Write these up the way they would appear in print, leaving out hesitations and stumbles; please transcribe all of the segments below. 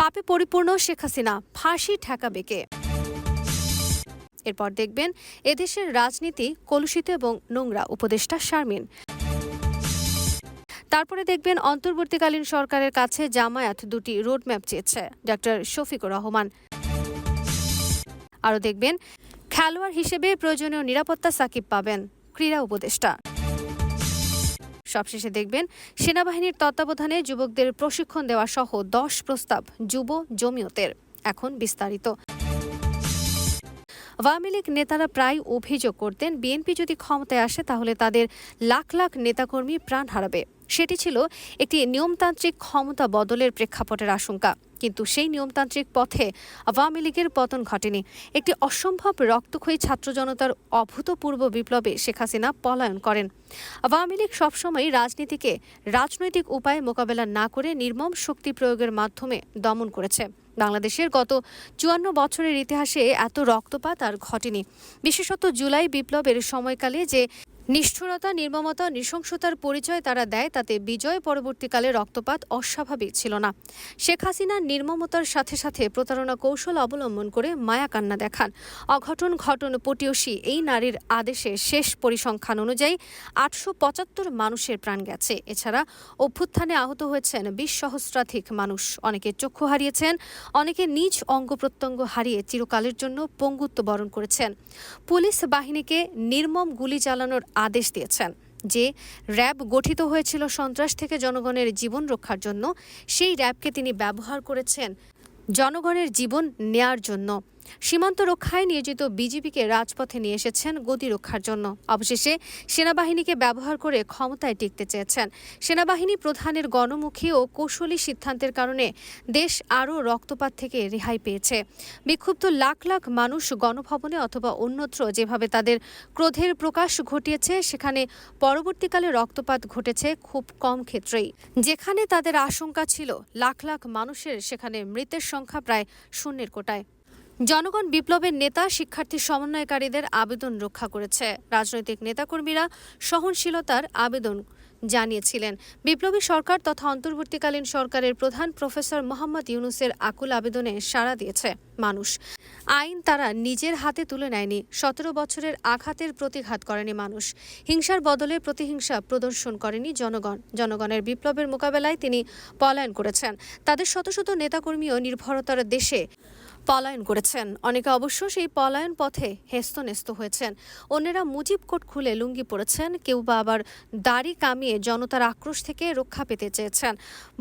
পাপে পরিপূর্ণ শেখ হাসিনা, ফাঁসি ঠেকাবে কে? এরপর দেখবেন এদেশের রাজনীতি কলুষিত এবং নোংরা, উপদেষ্টা শারমিন। তারপরে দেখবেন অন্তর্বর্তীকালীন সরকারের কাছে জামায়াত দুটি রোডম্যাপ চেয়েছে, ডক্টর শফিকুর রহমান। আরও দেখবেন খেলোয়াড় হিসেবে প্রয়োজনীয় নিরাপত্তা সাকিব পাবেন, ক্রীড়া উপদেষ্টা। সবশেষে দেখবেন সেনাবাহিনীর তত্ত্বাবধানে যুবকদের প্রশিক্ষণ দেওয়া সহ 10 প্রস্তাব যুব জমিয়তের। এখন বিস্তারিত। আওয়ামী লীগ নেতারা প্রায় অভিযোগ করতেন, বিএনপি যদি ক্ষমতায় আসে তাহলে তাদের লাখ লাখ নেতাকর্মী প্রাণ হারাবে। সেটি ছিল একটি নিয়মতান্ত্রিক ক্ষমতা বদলের প্রেক্ষাপটের আশঙ্কা, কিন্তু সেই নিয়মতান্ত্রিক পথে আওয়ামী লীগের পতন ঘটেনি। একটি অসম্ভব রক্তক্ষয়ী ছাত্র জনতার অভূতপূর্ব বিপ্লবে শেখ হাসিনা পলায়ন করেন। আওয়ামী লীগ সবসময় রাজনীতিকে রাজনৈতিক উপায়ে মোকাবেলা না করে নির্মম শক্তি প্রয়োগের মাধ্যমে দমন করেছে। বাংলাদেশের গত 54 বছরের ইতিহাসে এত রক্তপাত আর ঘটেনি। বিশেষত জুলাই বিপ্লবের সময়কালে যে নিষ্ঠুরতা, নির্মমতা, নৃশংসতার পরিচয় তারা দেয়, তাতে বিজয় পরবর্তীকালে রক্তপাত অস্বাভাবিক ছিল না। শেখ হাসিনা নির্মমতার সাথে সাথে প্রতারণা কৌশল অবলম্বন করে মায়া কান্না দেখান। অঘটন ঘটন পটিয়সী এই নারীর আদেশে শেষ পরিসংখ্যান অনুযায়ী 875 মানুষের প্রাণ গেছে। এছাড়া অভ্যুত্থানে আহত হয়েছেন 20 সহস্রাধিক মানুষ। অনেকে চক্ষু হারিয়েছেন, অনেকে নিজ অঙ্গ প্রত্যঙ্গ হারিয়ে চিরকালের জন্য পঙ্গুত্ব বরণ করেছেন। পুলিশ বাহিনীকে নির্মম গুলি চালানোর আদেশ দিয়েছেন। যে র্যাব গঠিত হয়েছিল সন্ত্রাস থেকে জনগণের জীবন রক্ষার জন্য, সেই র্যাবকে তিনি ব্যবহার করেছেন জনগণের জীবন নেয়ার জন্য। সীমান্ত রক্ষায় নিয়োজিত বিজিবিকে রাজপথে নিয়ে এসেছেন গদি রক্ষার জন্য। অবশেষে সেনাবাহিনীকে ব্যবহার করে ক্ষমতায় টিকতে চেয়েছেন। সেনাবাহিনী প্রধানের গণমুখী ও কৌশলী সিদ্ধান্তের কারণে দেশ আরও রক্তপাত থেকে রেহাই পেয়েছে। বিক্ষুব্ধ লাখ লাখ মানুষ গণভবনে অথবা অন্যত্র যেভাবে তাদের ক্রোধের প্রকাশ ঘটিয়েছে, সেখানে পরবর্তীকালে রক্তপাত ঘটেছে খুব কম ক্ষেত্রেই। যেখানে তাদের আশঙ্কা ছিল লাখ লাখ মানুষের, সেখানে মৃতের সংখ্যা প্রায় শূন্যের কোটায়। জনগণ বিপ্লবের নেতা শিক্ষার্থী সমন্বয়কারীদের আবেদন রক্ষা করেছে। রাজনৈতিক নেতাকর্মীরা সহনশীলতার আবেদন জানিয়েছিলেন। বিপ্লবী সরকার তথা অন্তর্বর্তীকালীন সরকারের প্রধান প্রফেসর মোহাম্মদ ইউনূসের আকুল আবেদনে সাড়া দিয়েছে মানুষ। আইন তারা নিজের হাতে তুলে নেয়নি। 17 বছরের আঘাতের প্রতিঘাত করেনি মানুষ। হিংসার বদলে প্রতিহিংসা প্রদর্শন করেনি জনগণ। জনগণের বিপ্লবের মোকাবেলায় তিনি পলায়ন করেছেন। তাদের শত শত নেতাকর্মীও নির্ভরতার দেশে পলায়ন করেছেন। অনেকে অবশ্য সেই পলায়ন পথে হেস্তনেস্ত হয়েছেন। অন্যেরা মুজিব কোট খুলে লুঙ্গি পরেছেন, কেউ বা আবার দাড়ি কামিয়ে জনতার আক্রোশ থেকে রক্ষা পেতে চেয়েছেন।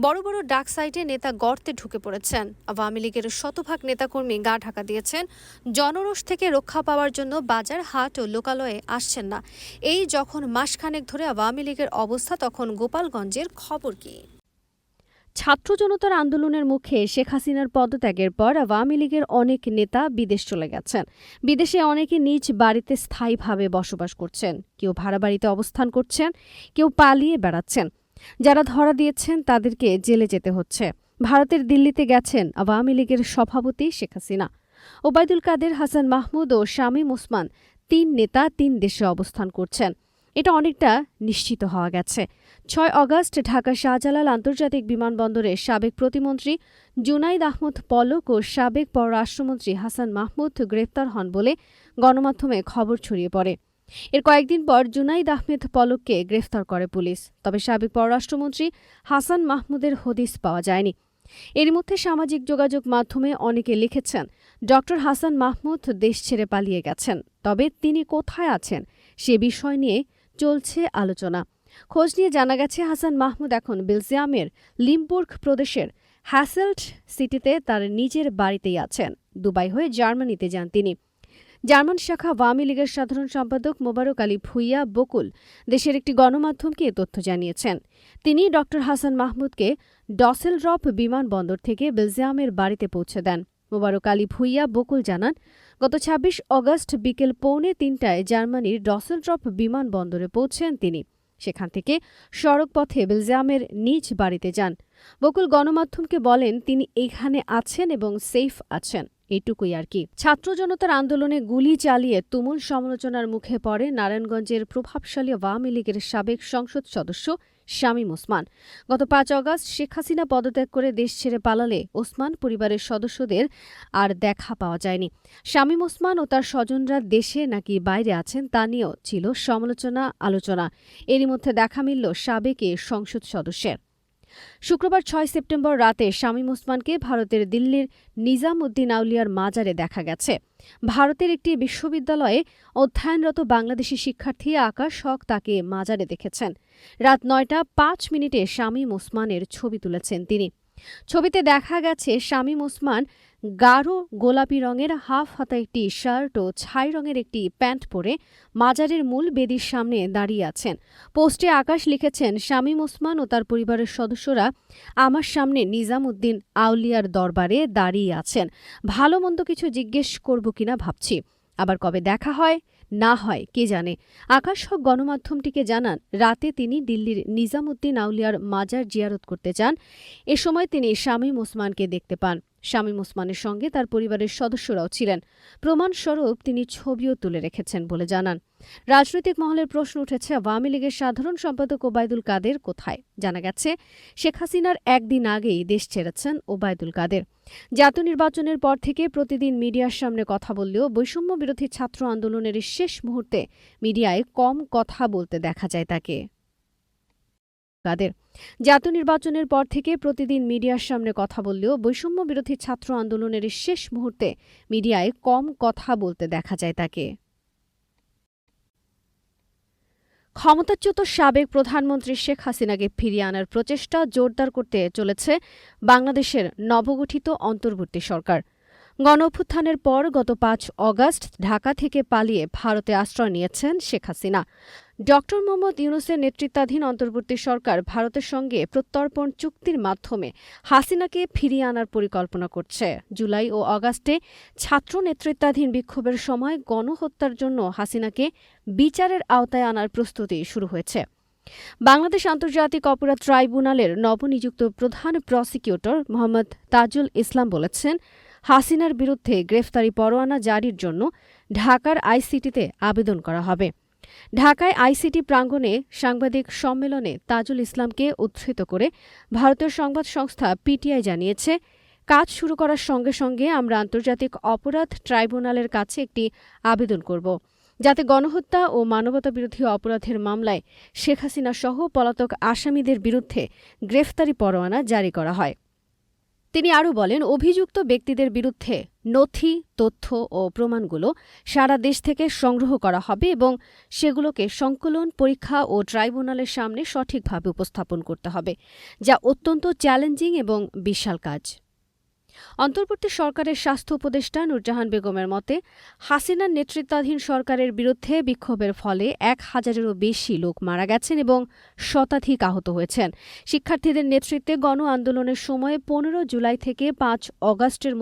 বড় বড় ডাক সাইটে নেতা গর্তে ঢুকে পড়েছেন। আওয়ামী লীগের শতভাগ নেতাকর্মী গা ঢাকা দিয়েছেন। জনরোষ থেকে রক্ষা পাওয়ার জন্য বাজার হাট ও লোকালয়ে আসছেন না। এই যখন মাসখানেক ধরে আওয়ামী লীগের অবস্থা, তখন গোপালগঞ্জের খবর কি? ছাত্র জনতার আন্দোলনের মুখে শেখ হাসিনার পদত্যাগের পর আওয়ামী লীগের অনেক নেতা বিদেশ চলে গেছেন। বিদেশে অনেকে নিজ বাড়িতে স্থায়ীভাবে বসবাস করছেন, কেউ ভাড়া বাড়িতে অবস্থান করছেন, কেউ পালিয়ে বেড়াচ্ছেন। যারা ধরা দিয়েছেন তাদেরকে জেলে যেতে হচ্ছে। ভারতের দিল্লিতে গেছেন আওয়ামী লীগের সভাপতি শেখ হাসিনা। ওবায়দুল কাদের, হাসান মাহমুদ ও শামীম ওসমান 3 নেতা 3 দেশে অবস্থান করছেন। এটা অনেকটা নিশ্চিত হওয়া গেছে। 6 আগস্ট ঢাকা শাহজালাল আন্তর্জাতিক বিমানবন্দরে সাবেক প্রতিমন্ত্রী জুনাইদ আহমদ পলক ও সাবেক পররাষ্ট্রমন্ত্রী হাসান মাহমুদ গ্রেফতার হন বলে গণমাধ্যমে খবর ছড়িয়ে পড়ে। এর কয়েকদিন পর জুনাইদ আহমেদ পলককে গ্রেফতার করে পুলিশ। তবে সাবেক পররাষ্ট্রমন্ত্রী হাসান মাহমুদের হদিস পাওয়া যায়নি। এর মধ্যে সামাজিক যোগাযোগ মাধ্যমে অনেকে লিখেছেন, ডক্টর হাসান মাহমুদ দেশ ছেড়ে পালিয়ে গেছেন। তবে তিনি কোথায় আছেন সে বিষয় নিয়ে চলছে আলোচনা। খোঁজ নিয়ে জানা গেছে, হাসান মাহমুদ এখন বেলজিয়ামের লিমবুর্গ প্রদেশের হ্যাসেল্ট সিটিতে তার নিজের বাড়িতেই আছেন। দুবাই হয়ে জার্মানিতে যান তিনি। জার্মান শাখা আওয়ামী লীগের সাধারণ সম্পাদক মোবারক আলী ভূঁইয়া বকুল দেশের একটি গণমাধ্যমকে এ তথ্য জানিয়েছেন। তিনি ডক্টর হাসান মাহমুদকে ডসেলডর্ফ বিমানবন্দর থেকে বেলজিয়ামের বাড়িতে পৌঁছে দেন। মোবারক আলী ভূঁইয়া বকুল জানান, গত 26 আগস্ট বিকেল 2:45টায় জার্মানির ডসেলডর্ফ বিমানবন্দরে পৌঁছেন তিনি। সেখান থেকে সড়ক পথে বেলজিয়ামের নিজ বাড়িতে যান। বকুল গণমাধ্যমকে বলেন, তিনি এখানে আছেন এবং সেফ আছেন। এটুকুই আর কি। ছাত্র জনতার আন্দোলনে গুলি চালিয়ে তুমুল সমালোচনার মুখে পড়ে নারায়ণগঞ্জের প্রভাবশালী আওয়ামী লীগের সাবেক সংসদ সদস্য শামীম ওসমান। গত ৫ অগস্ট শেখ হাসিনা পদত্যাগ করে দেশ ছেড়ে পালালে ওসমান পরিবারের সদস্যদের আর দেখা পাওয়া যায়নি। শামীম ওসমান ও তার স্বজনরা দেশে নাকি বাইরে আছেন তা নিয়েও ছিল সমালোচনা আলোচনা। এরই মধ্যে দেখা মিলল সাবেক এ সংসদ সদস্যের। শুক্রবার ৬ সেপ্টেম্বর রাতে শামীম ওসমানকে ভারতের দিল্লির নিজামউদ্দিন আউলিয়ার মাজারে দেখা গেছে। ভারতের একটি বিশ্ববিদ্যালয়ে অধ্যয়নরত বাংলাদেশি শিক্ষার্থী আকাশ হক তাকে মাজারে দেখেছেন। রাত ৯টা ৫ শামীম ওসমানের ছবি তুলেছেন তিনি। ছবিতে দেখা গেছে শামীম ওসমান গাঢ় গোলাপি রঙের হাফ হাতা একটি শার্ট ও ছাই রঙের একটি প্যান্ট পরে মাজারের মূল বেদির সামনে দাঁড়িয়ে আছেন। পোস্টে আকাশ লিখেছেন, শামীম ওসমান ও তার পরিবারের সদস্যরা আমার সামনে নিজামউদ্দিন আউলিয়ার দরবারে দাঁড়িয়ে আছেন। ভালো মন্দ কিছু জিজ্ঞেস করব কিনা ভাবছি। আবার কবে দেখা হয় না হয় কে জানে। আকাশ হক গণমাধ্যমটিকে জানান, রাতে তিনি দিল্লির নিজামউদ্দিন আউলিয়ার মাজার জিয়ারত করতে যান। এ সময় তিনি শামীম ওসমানকে দেখতে পান। শামীম ওসমানের সঙ্গে তার পরিবারের সদস্যরাও ছিলেন। প্রমাণস্বরূপ তিনি ছবিও তুলে রেখেছেন বলে জানান। রাজনৈতিক মহলের প্রশ্ন উঠেছে, আওয়ামী লীগের সাধারণ সম্পাদক ওবায়দুল কাদের কোথায়? জানা গেছে, শেখ হাসিনার একদিন আগেই দেশ ছেড়েছেন ওবায়দুল কাদের। জাতীয় নির্বাচনের পর থেকে প্রতিদিন মিডিয়ার সামনে কথা বললেও বৈষম্য বিরোধী ছাত্র আন্দোলনের শেষ মুহূর্তে মিডিয়ায় কম কথা বলতে দেখা যায় তাকে। কাদের জাতীয় নির্বাচনের পর থেকে প্রতিদিন মিডিয়ার সামনে কথা বললেও বৈষম্য বিরোধী ছাত্র আন্দোলনের শেষ মুহূর্তে মিডিয়ায় কম কথা বলতে দেখা যায় তাকে। ক্ষমতাচ্যুত সাবেক প্রধানমন্ত্রী শেখ হাসিনাকে ফিরিয়ে আনার প্রচেষ্টা জোরদার করতে চলেছে বাংলাদেশের নবগঠিত অন্তর্বর্তী সরকার। গণঅভ্যুত্থানের পর গত ৫ অগস্ট ঢাকা থেকে পালিয়ে ভারতে আশ্রয় নিয়েছেন শেখ হাসিনা। ড. মোহাম্মদ ইউনূসের নেতৃত্বাধীন অন্তর্বর্তী সরকার ভারতের সঙ্গে প্রত্যর্পণ চুক্তির মাধ্যমে হাসিনাকে ফিরিয়ে আনার পরিকল্পনা করছে। জুলাই ও অগাস্টে ছাত্র নেতৃত্বাধীন বিক্ষোভের সময় গণহত্যার জন্য হাসিনাকে বিচারের আওতায় আনার প্রস্তুতি শুরু হয়েছে। বাংলাদেশ আন্তর্জাতিক অপরাধ ট্রাইব্যুনালের নবনিযুক্ত প্রধান প্রসিকিউটর মোহাম্মদ তাজুল ইসলাম বলেছেন, হাসিনার বিরুদ্ধে গ্রেফতারি পরোয়ানা জারির জন্য ঢাকার আইসিটিতে আবেদন করা হবে। ঢাকায় আইসিটি প্রাঙ্গণে সাংবাদিক সম্মেলনে তাজুল ইসলামকে উদ্ধৃত করে ভারতীয় সংবাদ সংস্থা পিটিআই জানিয়েছে, কাজ শুরু করার সঙ্গে সঙ্গে আমরা আন্তর্জাতিক অপরাধ ট্রাইব্যুনালের কাছে একটি আবেদন করব, যাতে গণহত্যা ও মানবতাবিরোধী অপরাধের মামলায় শেখ হাসিনা সহ পলাতক আসামিদের বিরুদ্ধে গ্রেফতারি পরোয়ানা জারি করা হয়। তিনি আরও বলেন, অভিযুক্ত ব্যক্তিদের বিরুদ্ধে নথি, তথ্য ও প্রমাণগুলো সারা দেশ থেকে সংগ্রহ করা হবে এবং সেগুলোকে সংকলন, পরীক্ষা ও ট্রাইব্যুনালের সামনে সঠিকভাবে উপস্থাপন করতে হবে, যা অত্যন্ত চ্যালেঞ্জিং এবং বিশাল কাজ। অন্তর্বর্তী সরকারের স্বাস্থ্য উপদেষ্টা নূরজাহান বেগমের মতে, হাসিনার নেতৃত্বাধীন সরকারের বিরুদ্ধে বিক্ষোভের ফলে ১,০০০-এরও বেশি লোক মারা গেছেন এবং শতাধিক আহত হয়েছেন। শিক্ষার্থীদের নেতৃত্বে গণ আন্দোলনের সময় ১৫ জুলাই থেকে ৫ অগাস্টের